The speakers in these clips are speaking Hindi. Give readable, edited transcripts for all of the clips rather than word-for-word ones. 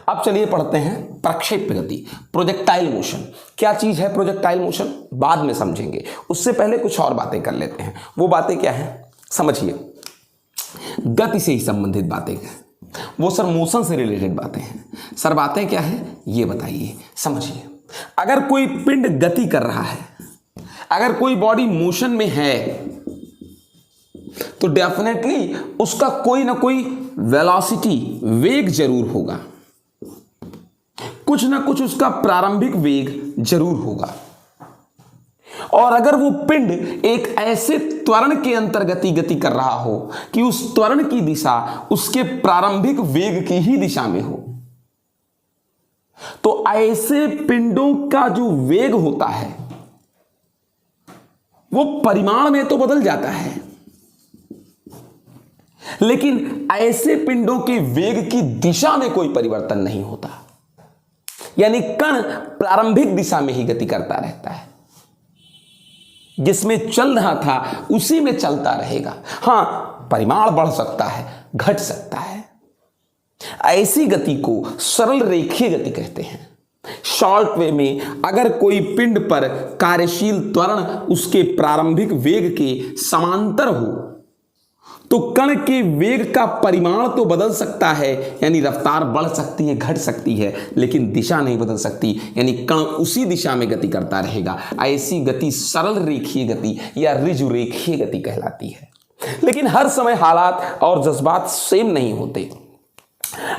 अब चलिए पढ़ते हैं प्रक्षेप्य गति, प्रोजेक्टाइल मोशन। क्या चीज है प्रोजेक्टाइल मोशन, बाद में समझेंगे, उससे पहले कुछ और बातें कर लेते हैं। वो बातें क्या है समझिए, गति से ही संबंधित बातें हैं वो सर, मोशन से रिलेटेड बातें हैं सर। बातें क्या है ये बताइए, समझिए। अगर कोई पिंड गति कर रहा है, अगर कोई बॉडी मोशन में है, तो डेफिनेटली उसका कोई ना कोई वेलोसिटी, वेग जरूर होगा, कुछ ना कुछ उसका प्रारंभिक वेग जरूर होगा। और अगर वो पिंड एक ऐसे त्वरण के अंतर्गत गति कर रहा हो कि उस त्वरण की दिशा उसके प्रारंभिक वेग की ही दिशा में हो, तो ऐसे पिंडों का जो वेग होता है वो परिमाण में तो बदल जाता है, लेकिन ऐसे पिंडों के वेग की दिशा में कोई परिवर्तन नहीं होता। यानी कण प्रारंभिक दिशा में ही गति करता रहता है, जिसमें चल रहा था उसी में चलता रहेगा। हां, परिमाण बढ़ सकता है, घट सकता है। ऐसी गति को सरल रेखीय गति कहते हैं। शॉर्ट वे में अगर कोई पिंड पर कार्यशील त्वरण उसके प्रारंभिक वेग के समांतर हो, तो कण के वेग का परिमाण तो बदल सकता है, यानी रफ्तार बढ़ सकती है, घट सकती है, लेकिन दिशा नहीं बदल सकती, यानी कण उसी दिशा में गति करता रहेगा। ऐसी गति सरल रेखीय गति या ऋजु रेखीय गति कहलाती है। लेकिन हर समय हालात और जज्बात सेम नहीं होते।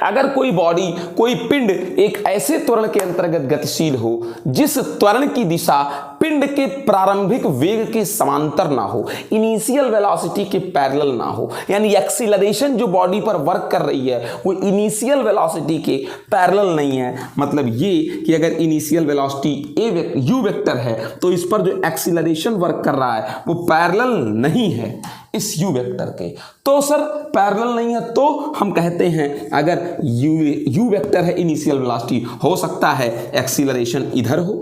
अगर कोई बॉडी, कोई पिंड एक ऐसे त्वरण के अंतर्गत गतिशील हो जिस त्वरण की दिशा पिंड के प्रारंभिक वेग के समांतर ना हो, इनिशियल वेलोसिटी के पैरेलल ना हो, यानी एक्सीलरेशन जो बॉडी पर वर्क कर रही है वो इनिशियल वेलोसिटी के पैरेलल नहीं है। मतलब ये कि अगर इनिशियल वेलोसिटी यू वेक्टर है तो इस पर जो एक्सीलरेशन वर्क कर रहा है वो पैरेलल नहीं है इस यू वेक्टर के। तो सर पैरेलल नहीं है तो हम कहते हैं अगर यू वेक्टर है इनिशियल वेलोसिटी, हो सकता है एक्सीलरेशन इधर हो,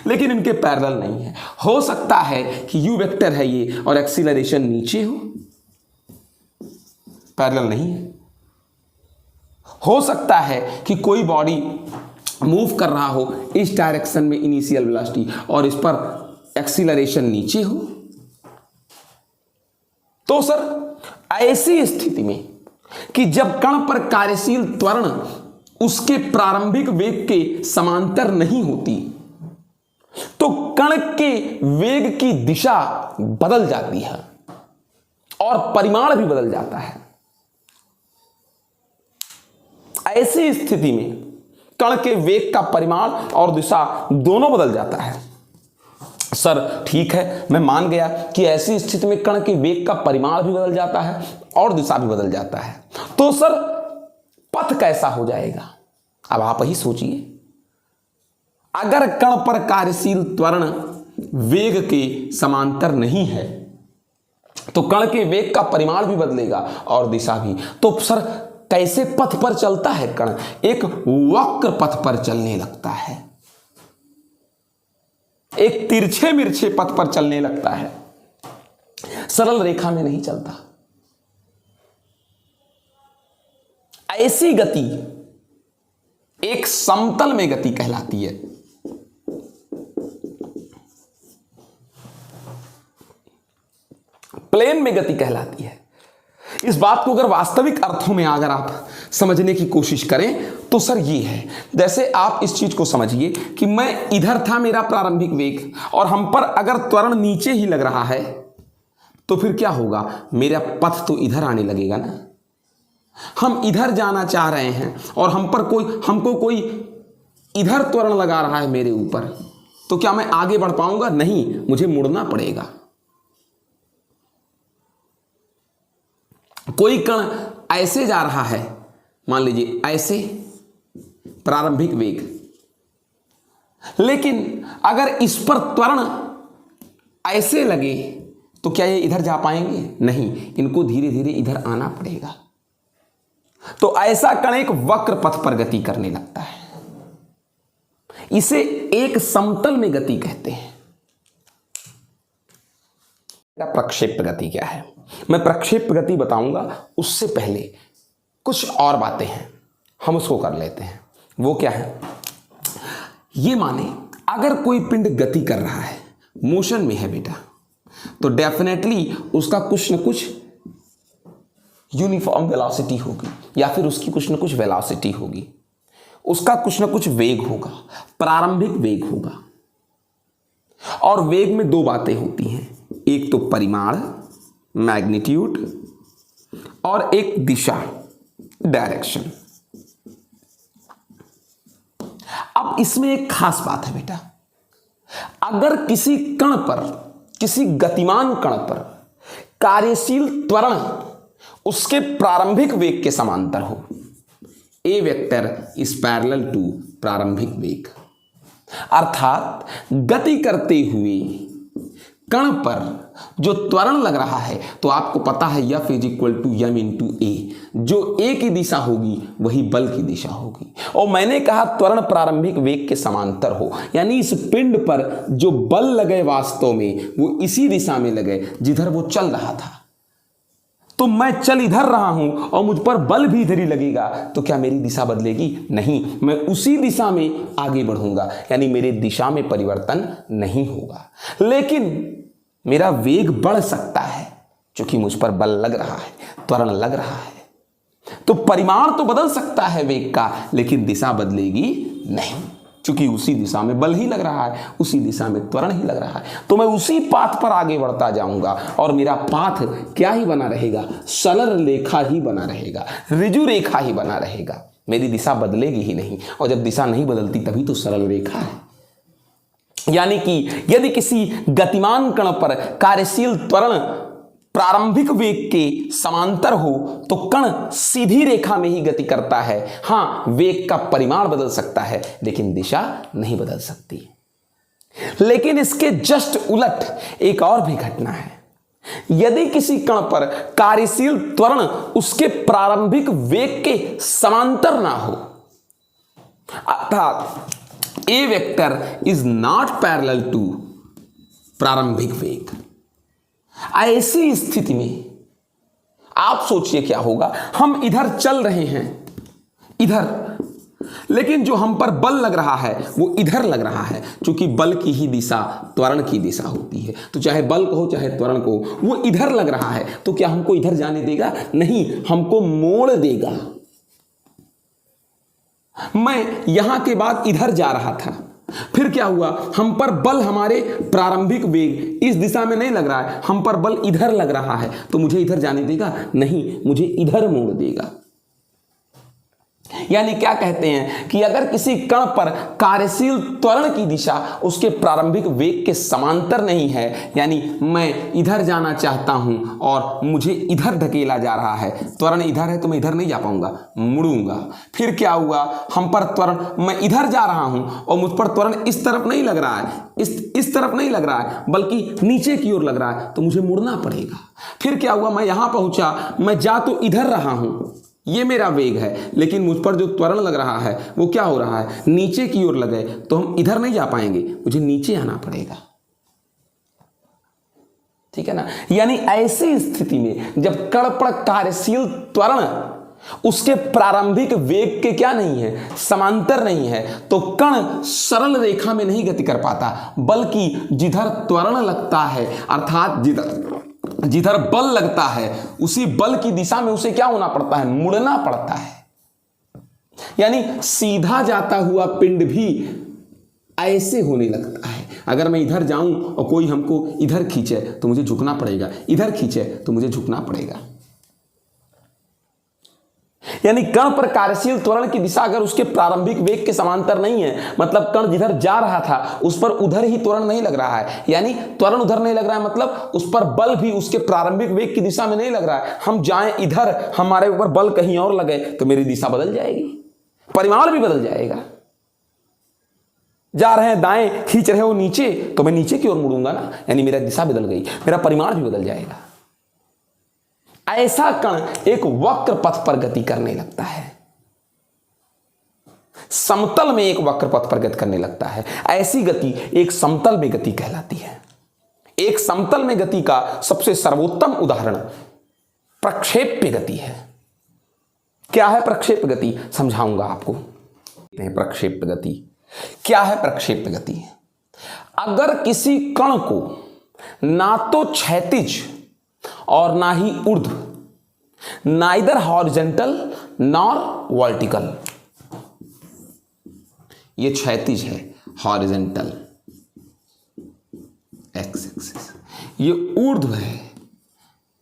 लेकिन इनके पैरेलल नहीं है। हो सकता है कि यू वेक्टर है ये और एक्सीलरेशन नीचे हो, पैरेलल नहीं है। हो सकता है कि कोई बॉडी मूव कर रहा हो इस डायरेक्शन में इनिशियल वेलोसिटी और इस पर एक्सीलरेशन नीचे हो। तो सर ऐसी स्थिति में कि जब कण पर कार्यशील त्वरण उसके प्रारंभिक वेग के समांतर नहीं होती, तो कण के वेग की दिशा बदल जाती है और परिमाण भी बदल जाता है। ऐसी स्थिति में कण के वेग का परिमाण और दिशा दोनों बदल जाता है। सर ठीक है, मैं मान गया कि ऐसी स्थिति में कण के वेग का परिमाण भी बदल जाता है और दिशा भी बदल जाता है। तो सर पथ कैसा हो जाएगा, अब आप ही सोचिए। अगर कण पर कार्यशील त्वरण वेग के समांतर नहीं है तो कण के वेग का परिमाण भी बदलेगा और दिशा भी। तो सर कैसे पथ पर चलता है कण, एक वक्र पथ पर चलने लगता है, एक तिरछे मिर्छे पथ पर चलने लगता है, सरल रेखा में नहीं चलता। ऐसी गति एक समतल में गति कहलाती है। प्लेन में गति कहलाती है। इस बात को अगर वास्तविक अर्थों में अगर आप समझने की कोशिश करें तो सर ये है, जैसे आप इस चीज को समझिए कि मैं इधर था, मेरा प्रारंभिक वेग, और हम पर अगर त्वरण नीचे ही लग रहा है तो फिर क्या होगा, मेरा पथ तो इधर आने लगेगा ना। हम इधर जाना चाह रहे हैं और हमको कोई इधर त्वरण लगा रहा है मेरे ऊपर, तो क्या मैं आगे बढ़ पाऊंगा? नहीं, मुझे मुड़ना पड़ेगा। कोई कण ऐसे जा रहा है, मान लीजिए ऐसे प्रारंभिक वेग, लेकिन अगर इस पर त्वरण ऐसे लगे तो क्या ये इधर जा पाएंगे? नहीं, इनको धीरे धीरे इधर आना पड़ेगा। तो ऐसा कण एक वक्र पथ पर गति करने लगता है। इसे एक समतल में गति कहते हैं। प्रक्षेप्य गति क्या है, मैं प्रक्षेप्य गति बताऊंगा, उससे पहले कुछ और बातें हैं, हम उसको कर लेते हैं। वो क्या है, ये माने अगर कोई पिंड गति कर रहा है, मोशन में है बेटा, तो डेफिनेटली उसका कुछ न कुछ यूनिफॉर्म वेलोसिटी होगी, या फिर उसकी कुछ न कुछ वेलोसिटी होगी, उसका कुछ न कुछ वेग होगा, प्रारंभिक वेग होगा। और वेग में दो बातें होती हैं, एक तो परिमाण मैग्नीट्यूड और एक दिशा डायरेक्शन। अब इसमें एक खास बात है बेटा, अगर किसी कण पर, किसी गतिमान कण पर कार्यशील त्वरण उसके प्रारंभिक वेग के समांतर हो, ए वेक्टर इज पैरेलल टू प्रारंभिक वेग, अर्थात गति करते हुए कण पर जो त्वरण लग रहा है, तो आपको पता है F is equal to m into a, जो ए की दिशा होगी वही बल की दिशा होगी। और मैंने कहा त्वरण प्रारंभिक वेग के समांतर हो, यानी इस पिंड पर जो बल लगे वास्तव में वो इसी दिशा में लगे जिधर वो चल रहा था। तो मैं चल इधर रहा हूं और मुझ पर बल भी इधर ही लगेगा, तो क्या मेरी दिशा बदलेगी? नहीं, मैं उसी दिशा में आगे बढ़ूंगा, यानी मेरे दिशा में परिवर्तन नहीं होगा। लेकिन मेरा वेग बढ़ सकता है क्योंकि मुझ पर बल लग रहा है, त्वरण लग रहा है। तो परिमाण तो बदल सकता है वेग का, लेकिन दिशा बदलेगी नहीं, क्योंकि उसी दिशा में बल ही लग रहा है, उसी दिशा में त्वरण ही लग रहा है। तो मैं उसी पाथ पर आगे बढ़ता जाऊंगा और मेरा पाथ क्या ही बना रहेगा? सरल रेखा ही बना रहेगा, ऋजु रेखा ही बना रहेगा, मेरी दिशा बदलेगी ही नहीं। और जब दिशा नहीं बदलती तभी तो सरल रेखा है। यानी कि यदि किसी गतिमान कण पर कार्यशील त्वरण प्रारंभिक वेग के समांतर हो तो कण सीधी रेखा में ही गति करता है। हां, वेग का परिमाण बदल सकता है लेकिन दिशा नहीं बदल सकती। लेकिन इसके जस्ट उलट एक और भी घटना है। यदि किसी कण पर कार्यशील त्वरण उसके प्रारंभिक वेग के समांतर ना हो, अर्थात a vector is not parallel to प्रारंभिक वेग, ऐसी स्थिति में आप सोचिए क्या होगा। हम इधर चल रहे हैं, इधर, लेकिन जो हम पर बल लग रहा है वो इधर लग रहा है, क्योंकि बल की ही दिशा त्वरण की दिशा होती है। तो चाहे बल को हो चाहे त्वरण को, वो इधर लग रहा है, तो क्या हमको इधर जाने देगा? नहीं, हमको मोड़ देगा। मैं यहां के बाद इधर जा रहा था, फिर क्या हुआ? हम पर बल, हमारे प्रारंभिक वेग इस दिशा में नहीं लग रहा है, हम पर बल इधर लग रहा है, तो मुझे इधर जाने देगा? नहीं, मुझे इधर मोड़ देगा। यानी क्या कहते हैं कि अगर किसी कण पर कार्यशील त्वरण की दिशा उसके प्रारंभिक वेग के समांतर नहीं है, यानी मैं इधर जाना चाहता हूं और मुझे इधर धकेला जा रहा है, त्वरण इधर है तो मैं इधर नहीं जा पाऊंगा, मुड़ूंगा। फिर क्या हुआ? हम पर त्वरण, मैं इधर जा रहा हूं और मुझ पर त्वरण इस तरफ नहीं लग रहा है, इस तरफ नहीं लग रहा है, बल्कि नीचे की ओर लग रहा है, तो मुझे मुड़ना पड़ेगा। फिर क्या हुआ? मैं यहां पहुंचा, मैं जा तो इधर रहा हूं, ये मेरा वेग है, लेकिन मुझ पर जो त्वरण लग रहा है वो क्या हो रहा है? नीचे की ओर लगे, तो हम इधर नहीं जा पाएंगे, मुझे नीचे आना पड़ेगा। ठीक है ना? यानी ऐसी स्थिति में जब कण पर कार्यशील त्वरण उसके प्रारंभिक वेग के क्या नहीं है? समांतर नहीं है, तो कण सरल रेखा में नहीं गति कर पाता, बल्कि जिधर त्वरण लगता है, अर्थात जिधर बल लगता है उसी बल की दिशा में उसे क्या होना पड़ता है? मुड़ना पड़ता है। यानी सीधा जाता हुआ पिंड भी ऐसे होने लगता है। अगर मैं इधर जाऊं और कोई हमको इधर खींचे तो मुझे झुकना पड़ेगा, इधर खींचे तो मुझे झुकना पड़ेगा। यानी कण पर कार्यशील त्वरण की दिशा अगर उसके प्रारंभिक वेग के समांतर नहीं है, मतलब कण जिधर जा रहा था उस पर उधर ही त्वरण नहीं लग रहा है, यानी त्वरण उधर नहीं लग रहा है, मतलब उस पर बल भी उसके प्रारंभिक वेग की दिशा में नहीं लग रहा है। हम जाएं इधर, हमारे ऊपर बल कहीं और लगे तो मेरी दिशा बदल जाएगी, परिमाण भी बदल जाएगा। जा रहे हैं दाएं, खींच रहे हो नीचे, तो मैं नीचे की ओर मुड़ूंगा ना, यानी मेरा दिशा बदल गई, मेरा परिमाण भी बदल जाएगा। ऐसा कण एक वक्र पथ पर गति करने लगता है, समतल में एक वक्र पथ पर गति करने लगता है। ऐसी गति एक समतल में गति कहलाती है। एक समतल में गति का सबसे सर्वोत्तम उदाहरण प्रक्षेप्य गति है। क्या है प्रक्षेप्य गति? समझाऊंगा आपको। प्रक्षेप गति। क्या है प्रक्षेप गति? अगर किसी कण को ना तो क्षैतिज और ना ही ऊर्ध्व, नाइदर हॉरिजॉन्टल नॉर वर्टिकल, ये क्षैतिज है हॉरिजॉन्टल एक्स एक्सिस, ये ऊर्ध्व है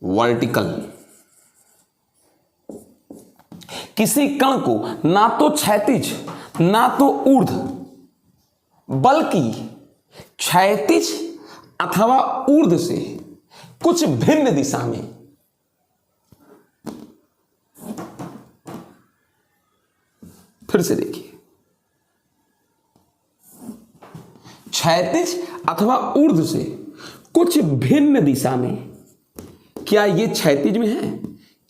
वर्टिकल। किसी कण को ना तो क्षैतिज ना तो ऊर्ध्व बल्कि क्षैतिज अथवा ऊर्ध्व से कुछ भिन्न दिशा में फिर से देखिए, क्षैतिज अथवा ऊर्ध्व से कुछ भिन्न दिशा में। क्या ये क्षैतिज में है?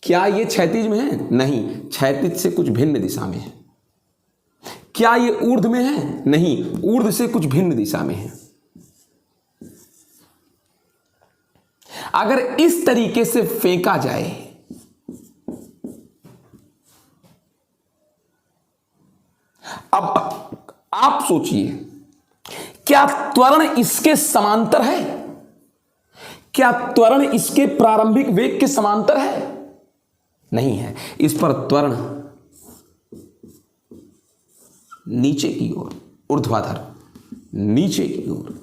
क्या ये क्षैतिज में है? नहीं, क्षैतिज से कुछ भिन्न दिशा में है। क्या ये ऊर्ध्व में है? नहीं, ऊर्ध्व से कुछ भिन्न दिशा में है। अगर इस तरीके से फेंका जाए, अब आप सोचिए, क्या त्वरण इसके समांतर है? क्या त्वरण इसके प्रारंभिक वेग के समांतर है? नहीं है। इस पर त्वरण नीचे की ओर ऊर्ध्वाधर, नीचे की ओर,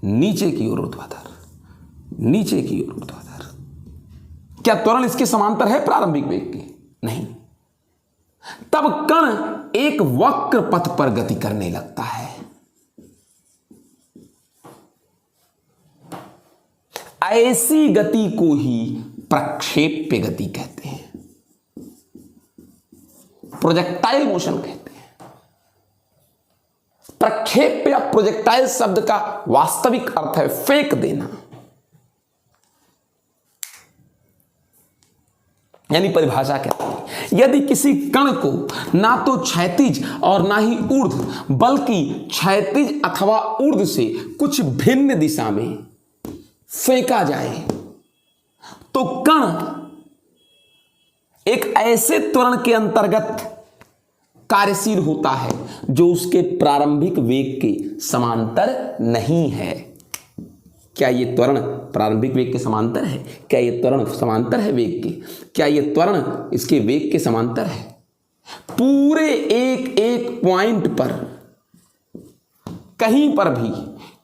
नीचे की ओर ऊर्ध्वाधर, नीचे की ओर ऊर्ध्वाधर। क्या त्वरण इसके समांतर है प्रारंभिक वेग के? नहीं। तब कण एक वक्र पथ पर गति करने लगता है। ऐसी गति को ही प्रक्षेप्य गति कहते हैं, प्रोजेक्टाइल मोशन कहते हैं। प्रक्षेप्य या प्रोजेक्टाइल शब्द का वास्तविक अर्थ है फेंक देना, यानी परिभाषा कहते हैं, यदि किसी कण को ना तो क्षैतिज और ना ही ऊर्ध्व बल्कि क्षैतिज अथवा ऊर्ध्व से कुछ भिन्न दिशा में फेंका जाए तो कण एक ऐसे त्वरण के अंतर्गत कार्यशील होता है जो उसके प्रारंभिक वेग के समांतर नहीं है। क्या यह त्वरण प्रारंभिक वेग के समांतर है? क्या यह त्वरण समांतर है वेग के? क्या यह त्वरण इसके वेग के समांतर है? पूरे एक एक पॉइंट पर, कहीं पर भी,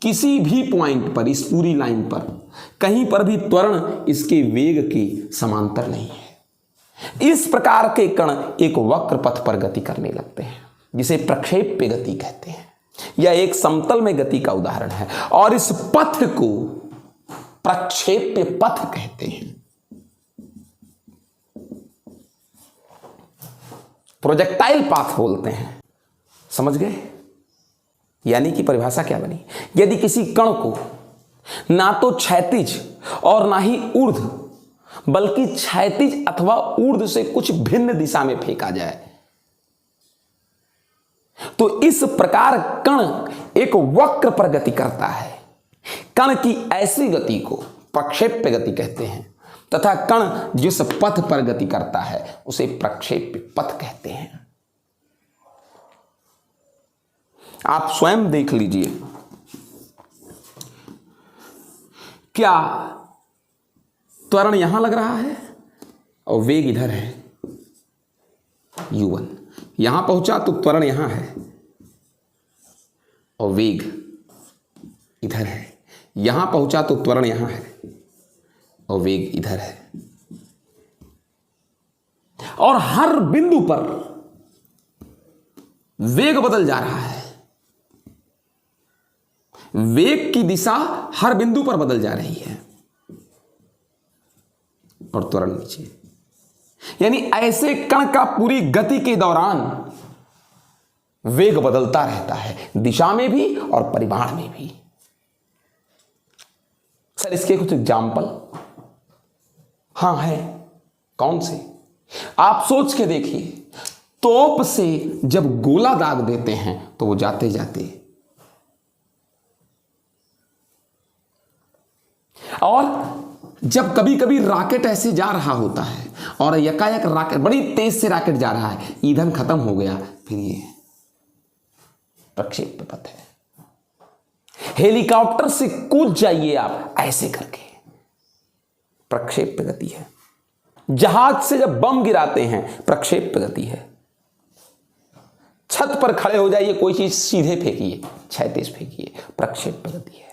किसी भी पॉइंट पर, इस पूरी लाइन पर कहीं पर भी त्वरण इसके वेग के समांतर नहीं है। इस प्रकार के कण एक वक्र पथ पर गति करने लगते हैं, जिसे प्रक्षेप्य गति कहते हैं। यह एक समतल में गति का उदाहरण है और इस पथ को प्रक्षेप्य पथ कहते हैं। प्रोजेक्टाइल पाथ बोलते हैं। समझ गए? यानी कि परिभाषा क्या बनी? यदि किसी कण को ना तो क्षैतिज और ना ही ऊर्ध्व बल्कि क्षैतिज अथवा ऊर्ध्व से कुछ भिन्न दिशा में फेंका जाए तो इस प्रकार कण एक वक्र पर गति करता है। कण की ऐसी गति को प्रक्षेप्य गति कहते हैं तथा कण जिस पथ पर गति करता है उसे प्रक्षेप्य पथ कहते हैं। आप स्वयं देख लीजिए, क्या त्वरण यहां लग रहा है और वेग इधर है u1, यहां पहुंचा तो त्वरण यहां है और वेग इधर है, यहां पहुंचा तो त्वरण यहां है और वेग इधर है, और हर बिंदु पर वेग बदल जा रहा है। वेग की दिशा हर बिंदु पर बदल जा रही है और त्वरण नीचे। यानी ऐसे कण का पूरी गति के दौरान वेग बदलता रहता है, दिशा में भी और परिमाण में भी। सर इसके कुछ एग्जाम्पल? हां है। कौन से? आप सोच के देखिए, तोप से जब गोला दाग देते हैं तो वो जाते जाते और जब कभी कभी रॉकेट ऐसे जा रहा होता है और यकायक रॉकेट बड़ी तेज से रॉकेट जा रहा है, ईंधन खत्म हो गया, फिर ये प्रक्षेप्य पथ है। हेलीकॉप्टर से कूद जाइए आप ऐसे करके, प्रक्षेप्य गति है। जहाज से जब बम गिराते हैं, प्रक्षेप्य गति है। छत पर खड़े हो जाइए, कोई चीज सीधे फेंकिए, क्षैतिज फेंकिए, प्रक्षेप्य गति है।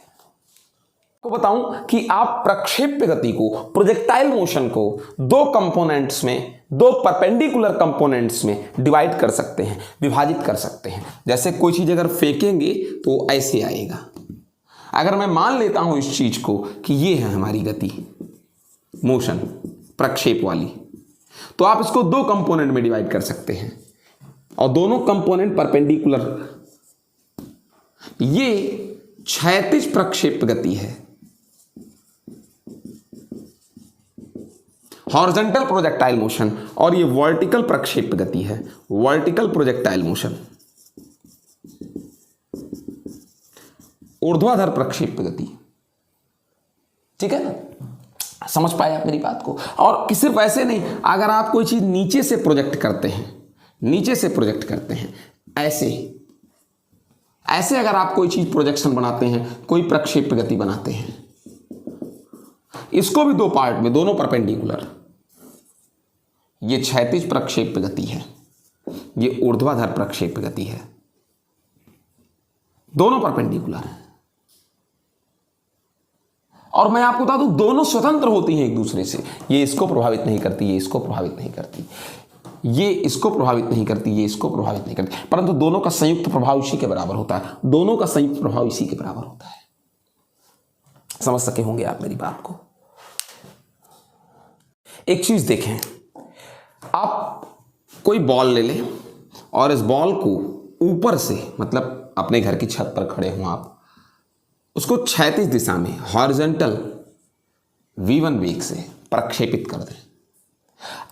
को बताऊं कि आप प्रक्षेप्य गति को, प्रोजेक्टाइल मोशन को दो कंपोनेंट्स में, दो परपेंडिकुलर कंपोनेंट्स में डिवाइड कर सकते हैं, विभाजित कर सकते हैं। जैसे कोई चीज अगर फेंकेंगे तो ऐसे आएगा। अगर मैं मान लेता हूं इस चीज को कि ये है हमारी गति, मोशन प्रक्षेप वाली, तो आप इसको दो कंपोनेंट में डिवाइड कर सकते हैं और दोनों कंपोनेंट परपेंडिकुलर। ये क्षैतिज प्रक्षेप गति है, हॉरिजॉन्टल प्रोजेक्टाइल मोशन, और ये वर्टिकल प्रक्षेप गति है, वर्टिकल प्रोजेक्टाइल मोशन, ऊर्ध्वाधर प्रक्षेप गति। ठीक है ना, समझ पाए आप मेरी बात को। और सिर्फ ऐसे नहीं, अगर आप कोई चीज नीचे से प्रोजेक्ट करते हैं, नीचे से प्रोजेक्ट करते हैं, ऐसे ऐसे अगर आप कोई चीज प्रोजेक्शन बनाते हैं, कोई प्रक्षेप गति बनाते हैं, इसको भी दो पार्ट में, दोनों परपेंडिकुलर। ये क्षैतिज प्रक्षेप गति है, ये ऊर्ध्वाधर प्रक्षेप गति है, दोनों परपेंडिकुलर है। और मैं आपको बता दूं, दोनों स्वतंत्र होती हैं एक दूसरे से। ये इसको प्रभावित नहीं करती, ये इसको प्रभावित नहीं करती, ये इसको प्रभावित नहीं करती, ये इसको प्रभावित नहीं करती, परंतु दोनों का संयुक्त प्रभाव इसी के बराबर होता है, दोनों का संयुक्त प्रभाव इसी के बराबर होता है। समझ सके होंगे आप मेरी बात को। एक चीज देखें, आप कोई बॉल ले लें और इस बॉल को ऊपर से, मतलब अपने घर की छत पर खड़े हों आप, उसको क्षैतिज दिशा में हॉरिजॉन्टल v1 वेग से प्रक्षेपित कर दें।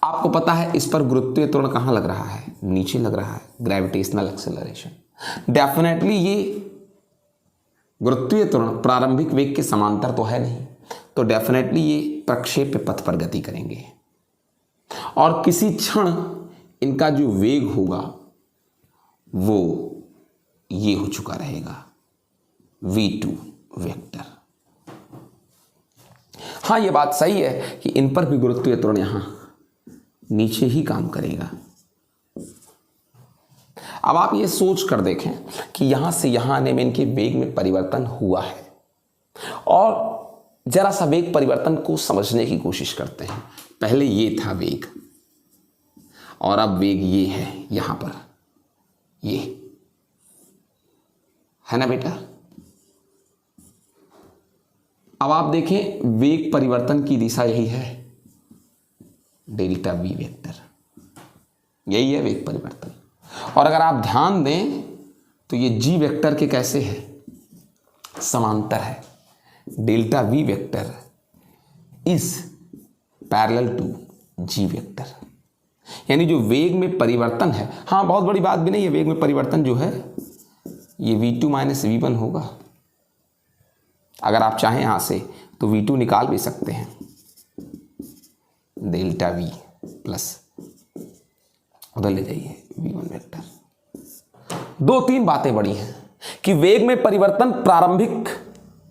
आपको पता है इस पर गुरुत्वीय त्वरण कहां लग रहा है? नीचे लग रहा है, ग्रेविटेशनल एक्सेलरेशन। डेफिनेटली ये गुरुत्वीय त्वरण प्रारंभिक वेग के समांतर तो है नहीं, तो डेफिनेटली ये प्रक्षेप्य पथ पर गति करेंगे और किसी क्षण इनका जो वेग होगा वो ये हो चुका रहेगा, v2 वेक्टर। हाँ, ये बात सही है कि इन पर भी गुरुत्वीय त्वरण यहां नीचे ही काम करेगा। अब आप ये सोच कर देखें कि यहां से यहां आने में इनके वेग में परिवर्तन हुआ है, और जरा सा वेग परिवर्तन को समझने की कोशिश करते हैं। पहले ये था वेग और अब वेग ये है, यहां पर ये है ना बेटा। अब आप देखें वेग परिवर्तन की दिशा यही है, डेल्टा वी वेक्टर, यही है वेग परिवर्तन। और अगर आप ध्यान दें तो ये जी वेक्टर के कैसे है? समांतर है। Delta v vector is parallel to g vector, यानी जो वेग में परिवर्तन है, हाँ बहुत बड़ी बात भी नहीं है, वेग में परिवर्तन जो है ये v2 माइनस v1 होगा। अगर आप चाहें यहां से तो v2 निकाल भी सकते हैं, डेल्टा v प्लस उधर ले जाइए v1 वेक्टर। दो तीन बातें बड़ी हैं कि वेग में परिवर्तन प्रारंभिक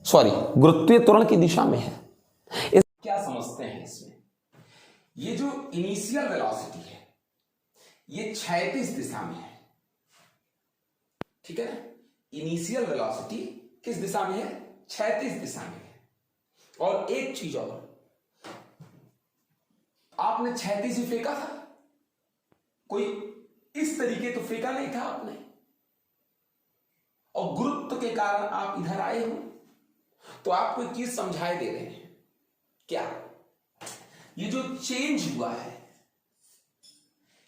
गुरुत्वीय त्वरण की दिशा में है। क्या समझते हैं इसमें? ये जो इनिशियल वेलोसिटी है ये क्षैतिज दिशा में है, ठीक है ना। इनिशियल वेलोसिटी किस दिशा में है? क्षैतिज दिशा में है। और एक चीज और, आपने क्षैतिज ही फेंका था, कोई इस तरीके तो फेंका नहीं था आपने, और गुरुत्व के कारण आप इधर आए हो, तो आपको एक चीज समझाए दे रहे हैं। क्या? ये जो चेंज हुआ है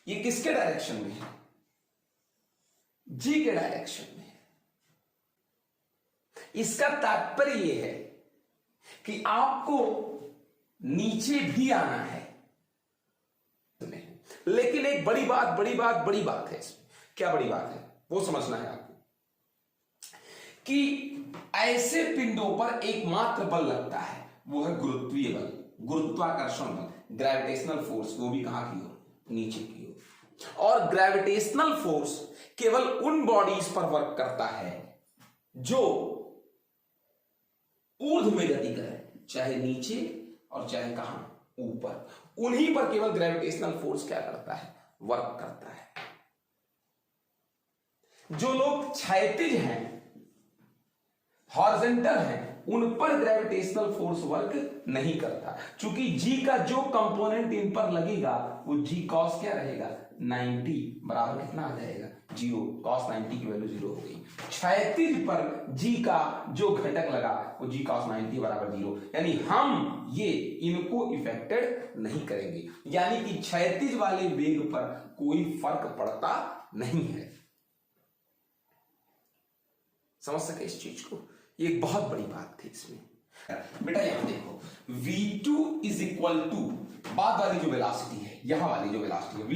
ये किसके डायरेक्शन में है? जी के डायरेक्शन में है। इसका तात्पर्य यह है कि आपको नीचे भी आना है, लेकिन एक बड़ी बात है इसमें। क्या बड़ी बात है वो समझना है आपको, कि ऐसे पिंडों पर एकमात्र बल लगता है, वो है गुरुत्वीय बल। गुरुत्वाकर्षण बल, ग्रेविटेशनल फोर्स, वो भी कहां की ओर, नीचे की ओर। और ग्रेविटेशनल फोर्स केवल उन बॉडीज पर वर्क करता है जो ऊर्ध्व में गति करे, चाहे नीचे और चाहे कहां, ऊपर। उन्हीं पर केवल ग्रेविटेशनल फोर्स क्या करता है, वर्क करता है। जो लोग क्षैतिज हैं, हॉरिजॉन्टल हैं, उन पर ग्रेविटेशनल फोर्स वर्क नहीं करता, क्योंकि जी का जो कंपोनेंट इन पर लगेगा वो जी कॉस क्या रहेगा, 90 बराबर कितना आ जाएगा, 0। कॉस 90 की वैल्यू 0 हो गई। क्षैतिज पर जी का जो घटक लगा वो जी कॉस 90 बराबर 0, यानी हम ये इनको इफेक्टेड नहीं करेंगे, यानी कि क्षैतिज वाले वेग पर कोई फर्क पड़ता नहीं है। समझ सके इस चीज को, ये एक बहुत बड़ी बात थी इसमें। बेटा यहां देखो, v2 इज इक्वल टू, बाद वाली जो वेलोसिटी है, यहां वाली जो वेलोसिटी है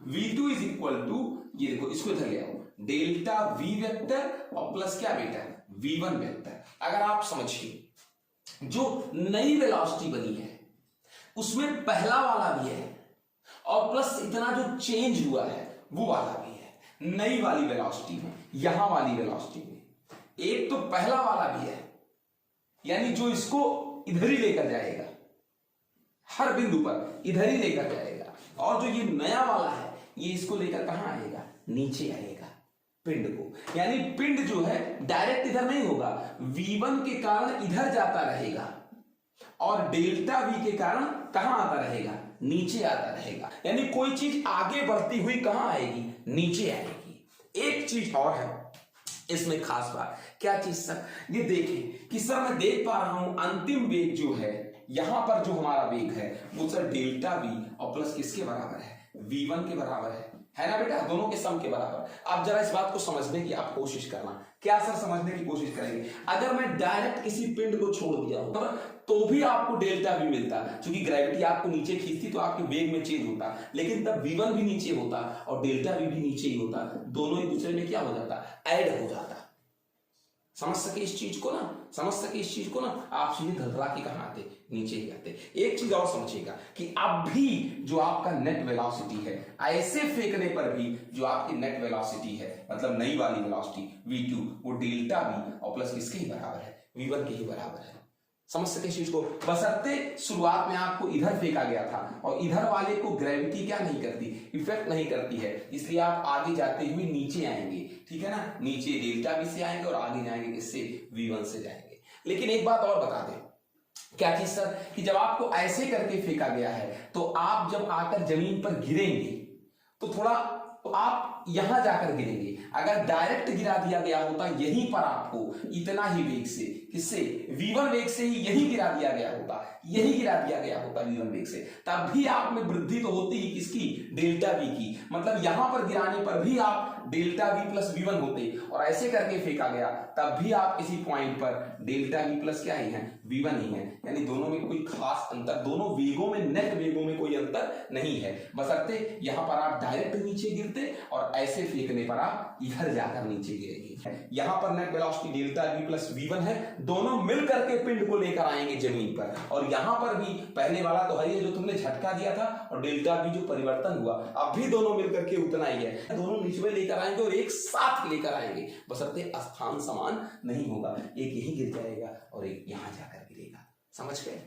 v2 इज इक्वल टू, ये देखो इसको इधर ले आओ, डेल्टा v वेक्टर और प्लस क्या बेटा, v1 वेक्टर। अगर आप समझिए जो नई वेलोसिटी बनी है उसमें पहला वाला भी है और प्लस इतना जो चेंज हुआ है वो वाला भी है। नई वाली वेलोसिटी में, यहां वाली वेलोसिटी में एक तो पहला वाला भी है, यानी जो इसको इधर ही लेकर जाएगा, हर बिंदु पर इधर ही लेकर जाएगा, और जो ये नया वाला है ये इसको लेकर कहां आएगा, नीचे आएगा, पिंड को। यानी पिंड जो है डायरेक्ट इधर नहीं होगा, v1 के कारण इधर जाता रहेगा और डेल्टा v के कारण कहां आता रहेगा, नीचे आता रहेगा। यानी कोई चीज आगे बढ़ती हुई कहां आएगी, नीचे आएगी। एक चीज और है इसमें खास बात, क्या चीज सर, ये देखें कि सर मैं देख पा रहा हूं अंतिम वेग जो है, यहां पर जो हमारा वेग है वो सर डेल्टा v और प्लस किसके बराबर है, v1 के बराबर है ना बेटा, दोनों के सम के बराबर। आप जरा इस बात को समझने की आप कोशिश करना। क्या सर समझने की कोशिश करेंगे, अगर मैं डायरेक्ट किसी पिंड को छोड़ दिया हो तो भी आपको डेल्टा v मिलता, क्योंकि ग्रेविटी आपको नीचे खींचती तो आपके वेग में चेंज होता, लेकिन तब v1 भी नीचे होता और डेल्टा v भी नीचे ही होता, दोनों एक दूसरे में क्या हो जाता, ऐड हो जाता। समझ सके इस चीज को ना, समझ सके इस चीज को ना, आप सीधे धड़धड़ा के कहां आते, नीचे ही आते। एक चीज और समझिएगा कि अब भी जो आपका नेट वेलोसिटी है, ऐसे फेंकने पर भी जो आपकी नेट वेलोसिटी है, मतलब नई वाली वेलोसिटी v2, वो डेल्टा v और प्लस किसके ही बराबर है, v1 के ही बराबर है। समझ सके इस चीज को, बशर्ते शुरुआत में आपको इधर फेंका गया था और इधर वाले को ग्रेविटी क्या नहीं करती, इफेक्ट नहीं करती है, इसलिए आप आगे जाते हुए नीचे आएंगे, ठीक है ना, नीचे डेल्टा v से आएंगे और आगे जाएंगे किससे, v1 से जाएंगे। लेकिन एक बात और बता दें, क्या चीज सर, कि जब आपको ऐसे करके फेंका गया है तो आप जब आकर जमीन पर गिरेंगे तो थोड़ा तो आप यहां जाकर गिरेंगे। अगर डायरेक्ट गिरा दिया गया होता यहीं पर आपको इतना ही वेग से, किससे, v1 वेग से ही यही गिरा दिया गया होता, यही गिरा दिया गया होता v1 वेग से, तब भी आप में वृद्धि तो होती ही किसकी, डेल्टा v की। मतलब यहां पर गिराने पर भी आप डेल्टा v प्लस v1 होते, और ऐसे करके फेंका गया तब भी आप इसी पॉइंट पर डेल्टा v प्लस क्या ही है, v1 ही है। यानी दोनों में कोई खास अंतर, दोनों वेगों में, नेट वेगों में कोई अंतर नहीं है, बशर्ते यहां पर आप डायरेक्ट नीचे गिरते और ऐसे फेंकने पर आप इधर जाकर नीचे गिरेंगे। यहां पर net velocity delta v plus v1 है, दोनों मिलकर के पिंड को लेकर आएंगे जमीन पर, और यहां पर भी पहले वाला तो है जो तुमने झटका दिया था, और डेल्टा v जो परिवर्तन हुआ, अब भी दोनों मिलकर के उतना ही है, दोनों नीचे लेकर आएंगे और एक साथ लेकर आएंगे, बशर्ते स्थान समान नहीं होगा, एक यहीं गिर जाएगा और एक यहां जाकर गिरेगा। समझ गए।